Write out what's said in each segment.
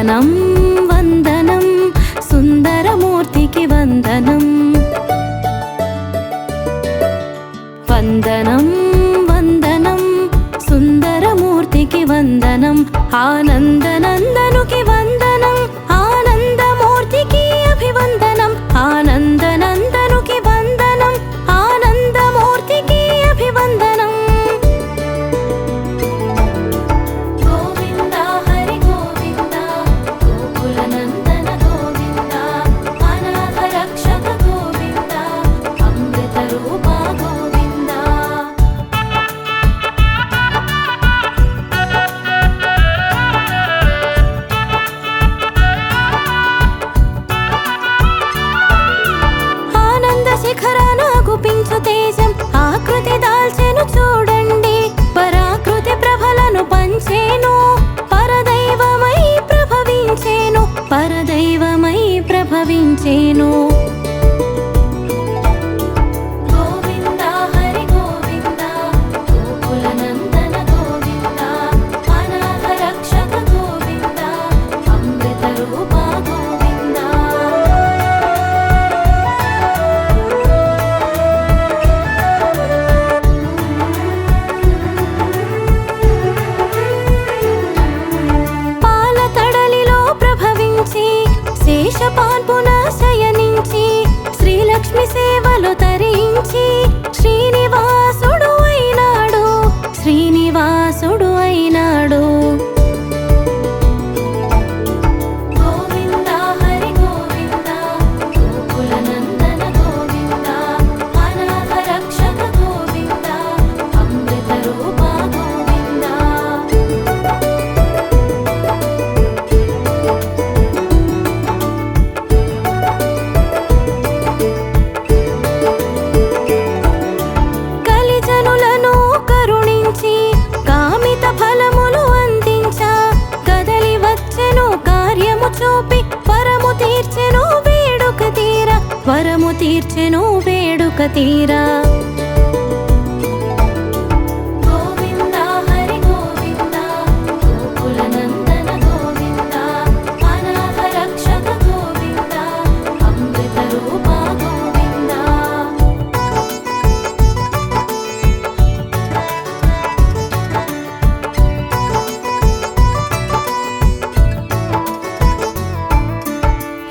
వందనం వందనం సుందరమూర్తికి వందనం వందనం వందనం సుందరమూర్తికి వందనం ఆనందనందనుకి వందనం ఆనందమూర్తికి అభివందనం ఆనందనందనుకి వందనం ఆనందమూర్తికి అభివందనం గోవింద హరి గోవింద గోకుల నందన గోవింద అనాథ రక్షక గోవింద అమృత రూప గోవింద ఆనంద శిఖరాన గుపించు తేజం ఆకృతి దాల్చెను చూడండి పరాకృతి ప్రభలను పంచేను పరదైవమై ప్రభవించేను పరదైవమై ప్రభవించేను గోవింద హరి గోవింద గోకుల నందన గోవింద అనాథ రక్షక గోవింద అమృత రూప గోవింద పాల తడలిలో ప్రభవించి శేషపాన్పున శయనించి శ్రీలక్ష్మి సేవలు తరించి శ్రీనివాసుడు అయినాడు శ్రీనివాసుడు అయినాడు గోవింద హరి గోవింద గోకుల నందన గోవింద అనాథ రక్షక గోవింద అమృత రూప గోవింద కలిజనులను కరుణించి కామిత ఫలములు అందించా కదలి వచ్చెను కార్యము చూపి వరము తీర్చెను వేడుక తీరా వరము తీర్చెను వేడుక తీరా గోవింద హరి గోవింద గోకుల నందన గోవింద అనాథ రక్షక గోవింద అమృత రూప గోవింద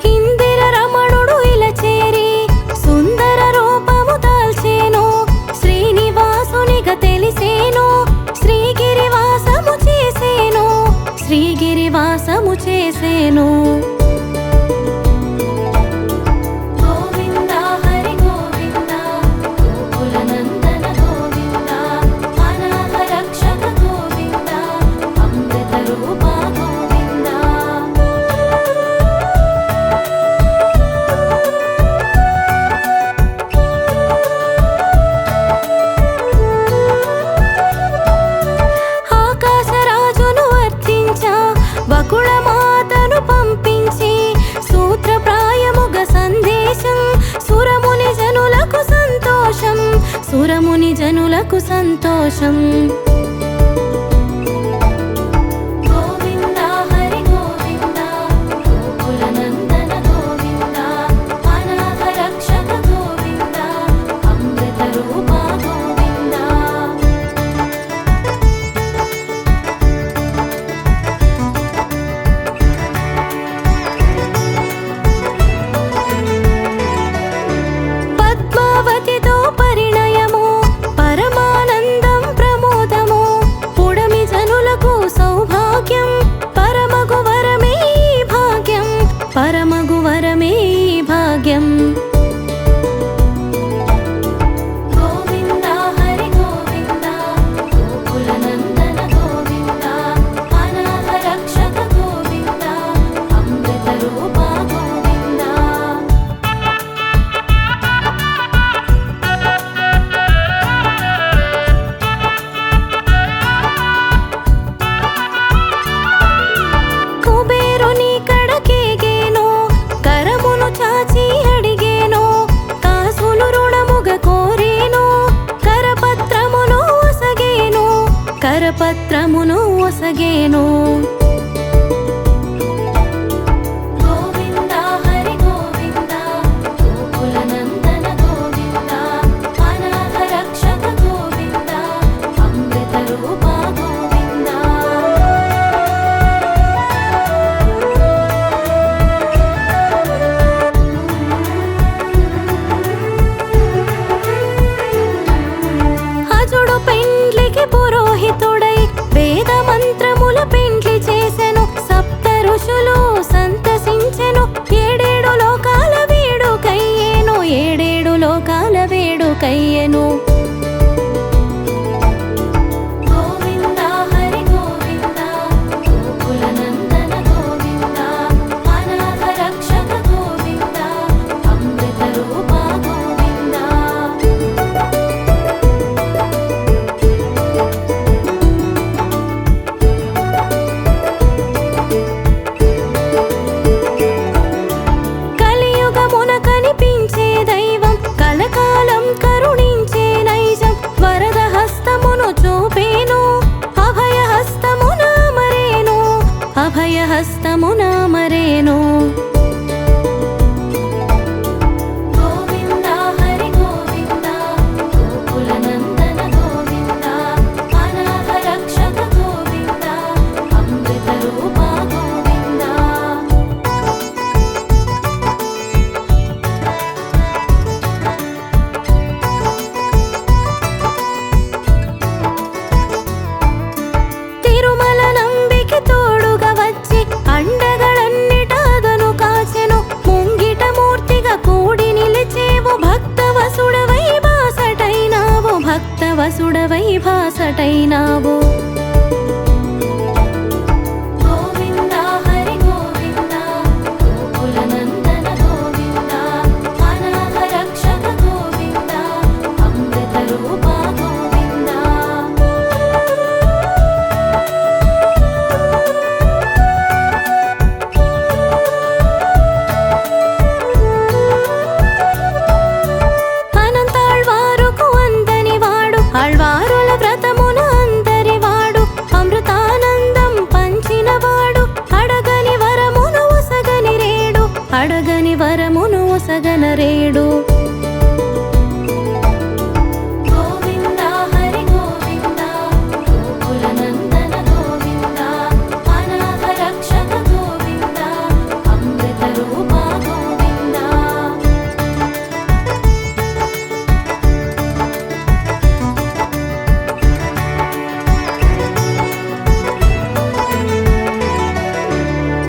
ఇందిర రమణుడు ఇలా చేరి సుందర రూపము దాల్చేను శ్రీనివాసునిగా తెలిసేను శ్రీగిరివాసము చేసేను శ్రీగిరివాసము చేసేను గోవింద హరి గోవింద గోకుల నందన గోవింద అనాథ రక్షక గోవింద అమృత రూప గోవింద ఆకాశరాజును వర్తించా బకుళ మాతను పంపించి సూత్రప్రాయముగ సందేశం సురముని జనులకు సంతోషం సురముని జనులకు సంతోషం గోవింద హరి గోవింద గోకుల నందన గోవింద అనాథ రక్షక గోవింద అమృత రూప గోవింద పద్మావతితో పరిణయము పరమానందం ప్రమోదము పుడమి జనులకు సౌభాగ్యం పరమగు వరమే ఈ భాగ్యం పరమగు వరమే ఈ భాగ్యం గోవింద హరి గోవింద గోకుల నందన గోవింద అనాథ రక్షక గోవింద అమృత రూప గోవింద కుబేరుని కడకేగేను కరమును చాచి అడిగేను కాసులు రుణముగ కోరేను కరపత్రమును ఒసగేను కయ్యెను. గోవింద హరి గోవింద గోకుల నందన గోవింద అనాథ రక్షక గోవింద అమృత రూప గోవింద. కలియుగమున కనిపించే దైవం కలకాలం కరుణించే నైజం వరద హస్తమును చూపేను అభయ హస్తమున మరేను అభయ హస్తమున మరేను. గోవింద హరి గోవింద గోకుల నందన గోవింద అనాథ రక్షక గోవింద అమృత రూప గోవింద. తిరుమల నంబికి తోడుగా వచ్చి అండగలన్నిటాదను కాచెను ముంగిట మూర్తిగా కూడి నిలిచేవు భక్తవసుడవై బాసటైనావు భక్తవసుడవై భాసటైనావు. గోవింద హరి గోవింద గోకుల నందన గోవింద అనాథ రక్షక గోవింద అమృత రూప గోవింద. అనంతాళ్వారుకు అందని వాడు ఆళ్వారుల వ్రతమున అందరి వాడు అమృతానందం పంచిన వాడు అడగని వరమును ఒసగని రేడు అడగని వరమును ఒసగనరేడు. గోవింద హరి గోవింద గోకుల నందన గోవింద అనాథ రక్షక గోవింద అమృత రూప గోవింద.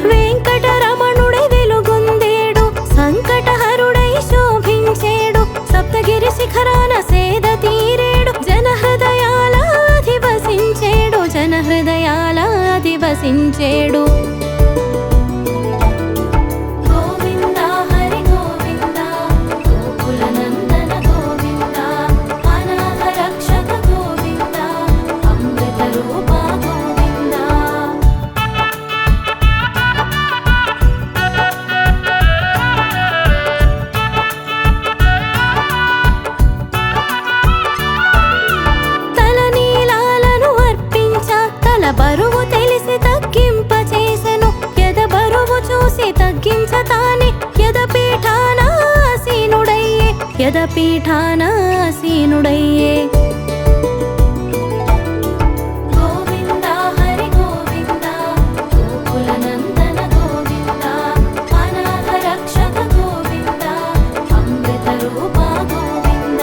వెంకటరమణుడై వెలుగొందేడు సంకటహరుడై శోభించేడు సప్తగిరి శిఖరాన సేద తీరేడు జనహృదయాల అధివసించేడు జనహృదయాల అధివసించేడు. గోవింద హరి గోవింద గోకుల నందన గోవింద అనాథ రక్షక గోవింద అమృత రూప గోవింద. తల నీలాలను అర్పించ తల బరువు తెలిసి తగ్గింప చేసెను ఎద బరువు చూసి తగ్గించ తానే యదపీఠాన ఆసీనుడయ్యే యదపీఠాన ఆసీనుడయ్యే. గోవింద హరి గోవింద గోకుల నందన గోవింద అనాథ రక్షక గోవింద అమృత రూప గోవింద.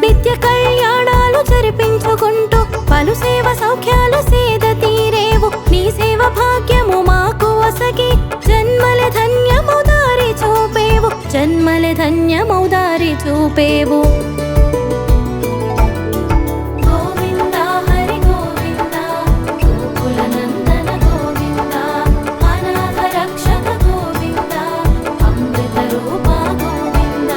నిత్య కళ్యాణాలు జరిపించుకుంటూ పలు సేవ సౌఖ్యాల సేద తీరేవు నీ సేవ భాగ్యము మాకు ఒసగి జన్మల ధన్యము దారి చూపేవు జన్మల ధన్యము దారి చూపేవు. గోవింద హరి గోవింద గోకుల నందన గోవింద అనాథ రక్షక గోవింద అమృత రూప గోవింద.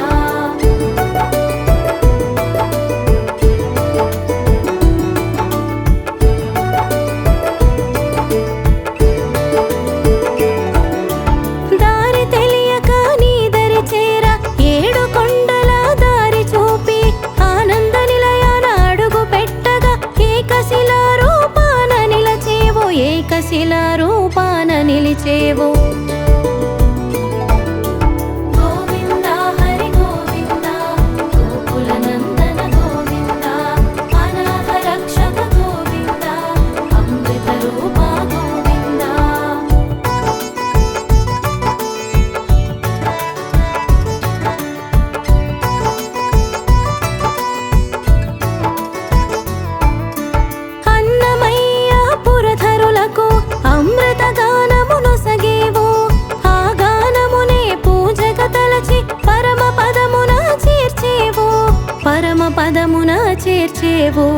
దారి తెలియక నీ దరి చేర ఏడు కొండల దారి చూపి ఆనంద నిలయాన అడుగు పెట్టగా ఏకశిలా రూపాన నిలిచేవు ఏకశిలా రూపాన నిలిచేవు. గోవింద హరి గోవింద గోకుల నందన గోవింద అనాథ రక్షక గోవింద అమృత రూప గోవింద. అన్నమ పదమున చేర్చేవు